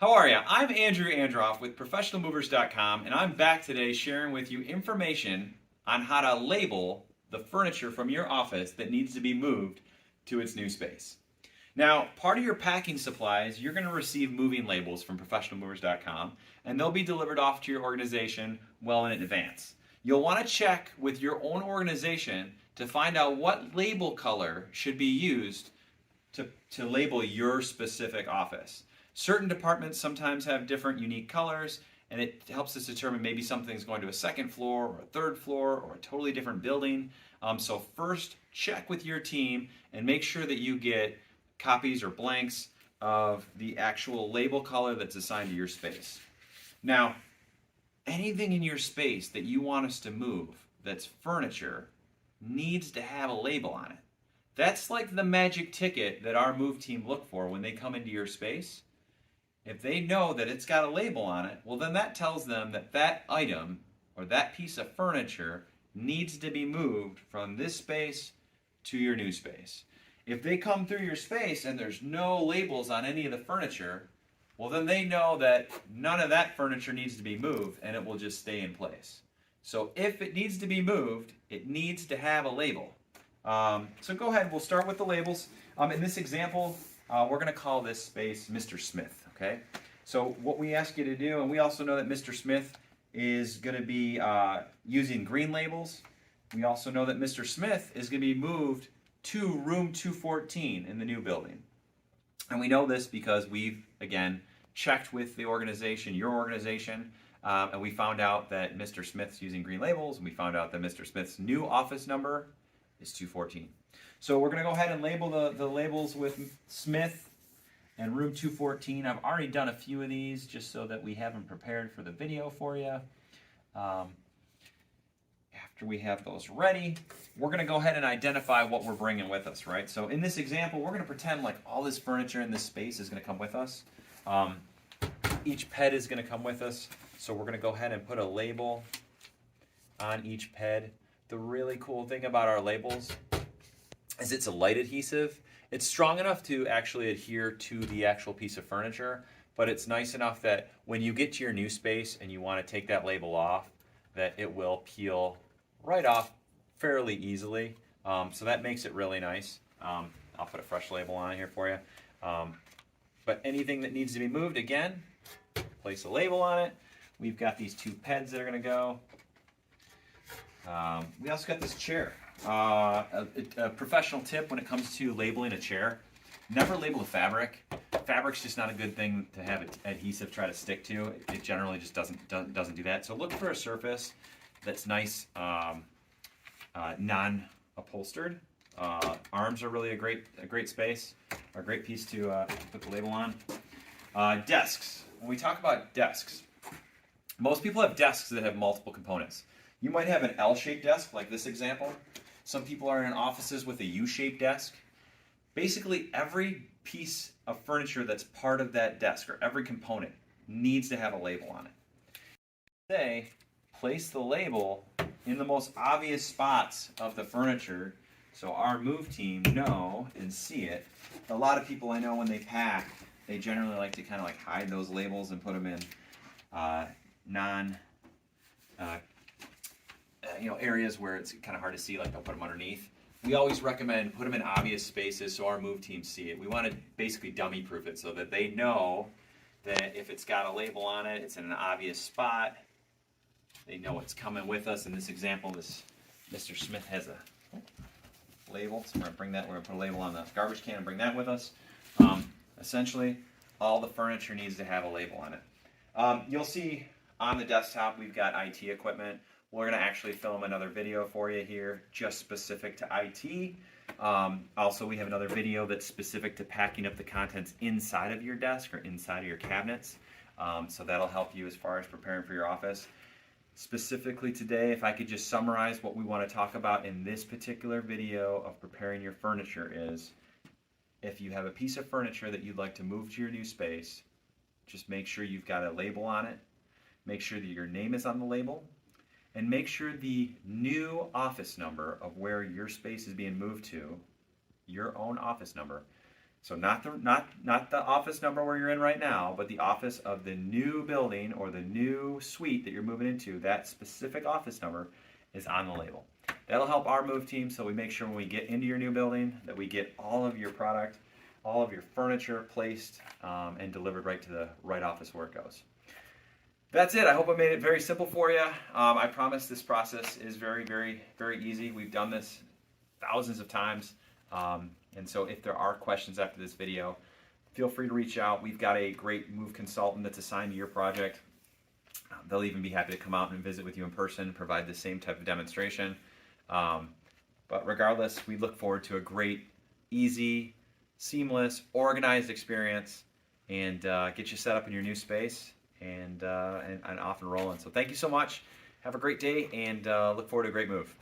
How are you? I'm Andrew Androff with ProfessionalMovers.com, and I'm back today sharing with you information on how to label the furniture from your office that needs to be moved to its new space. Now, part of your packing supplies, you're going to receive moving labels from ProfessionalMovers.com, and they'll be delivered off to your organization well in advance. You'll want to check with your own organization to find out what label color should be used to label your specific office. Certain departments sometimes have different unique colors, and it helps us determine maybe something's going to a second floor or a third floor or a totally different building. So first, check with your team and make sure that you get copies or blanks of the actual label color that's assigned to your space. Now, anything in your space that you want us to move that's furniture needs to have a label on it. That's like the magic ticket that our move team look for when they come into your space. If they know that it's got a label on it, well, then that tells them that that item or that piece of furniture needs to be moved from this space to your new space. If they come through your space and there's no labels on any of the furniture, well, then they know that none of that furniture needs to be moved and it will just stay in place. So if it needs to be moved, it needs to have a label. So go ahead, we'll start with the labels. In this example, we're going to call this space Mr. Smith. Okay, so what we ask you to do, and we also know that Mr. Smith is going to be using green labels. We also know that Mr. Smith is going to be moved to room 214 in the new building. And we know this because we've, again, checked with the organization, your organization, and we found out that Mr. Smith's using green labels, and we found out that Mr. Smith's new office number is 214. So we're going to go ahead and label the labels with Smith and room 214. I've already done a few of these just so that we have them prepared for the video for you. After we have those ready, we're going to go ahead and identify what we're bringing with us, right? So in this example, we're going to pretend like all this furniture in this space is going to come with us. Each ped is going to come with us, so we're going to go ahead and put a label on each ped. The really cool thing about our labels is it's a light adhesive. It's strong enough to actually adhere to the actual piece of furniture, but it's nice enough that when you get to your new space and you want to take that label off, that it will peel right off fairly easily. So that makes it really nice. I'll put a fresh label on here for you. But anything that needs to be moved, again, place a label on it. We've got these two peds that are going to go. We also got this chair. A professional tip when it comes to labeling a chair: never label the fabric. Fabric's just not a good thing to have adhesive try to stick to. It generally just doesn't do that. So look for a surface that's nice, non-upholstered. Arms are really a great space, a great piece to put the label on. Desks. When we talk about desks, most people have desks that have multiple components. You might have an L-shaped desk, like this example. Some people are in offices with a U-shaped desk. Basically, every piece of furniture that's part of that desk, or every component, needs to have a label on it. Say, place the label in the most obvious spots of the furniture so our move team know and see it. A lot of people I know when they pack, they generally like to kind of like hide those labels and put them in areas where it's kind of hard to see, like they'll put them underneath. We always recommend put them in obvious spaces so our move team see it. We want to basically dummy proof it so that they know that if it's got a label on it, it's in an obvious spot. They know it's coming with us. In this example, this Mr. Smith has a label, so we're going to put a label on the garbage can and bring that with us. Essentially, all the furniture needs to have a label on it. You'll see on the desktop we've got IT equipment. We're going to actually film another video for you here just specific to IT. Also, we have another video that's specific to packing up the contents inside of your desk or inside of your cabinets. So that'll help you as far as preparing for your office. Specifically today, if I could just summarize what we want to talk about in this particular video of preparing your furniture is, if you have a piece of furniture that you'd like to move to your new space, just make sure you've got a label on it. Make sure that your name is on the label. And make sure the new office number of where your space is being moved to, your own office number, So not the office number where you're in right now, but the office of the new building or the new suite that you're moving into. That specific office number is on the label. That'll help our move team, so we make sure when we get into your new building that we get all of your product, all of your furniture placed and delivered right to the right office where it goes. That's it. I hope I made it very simple for you. I promise this process is very, very, very easy. We've done this thousands of times. And so if there are questions after this video, feel free to reach out. We've got a great move consultant that's assigned to your project. They'll even be happy to come out and visit with you in person, provide the same type of demonstration. But regardless, we look forward to a great, easy, seamless, organized experience and get you set up in your new space and off and rolling. So thank you so much. Have a great day and look forward to a great move.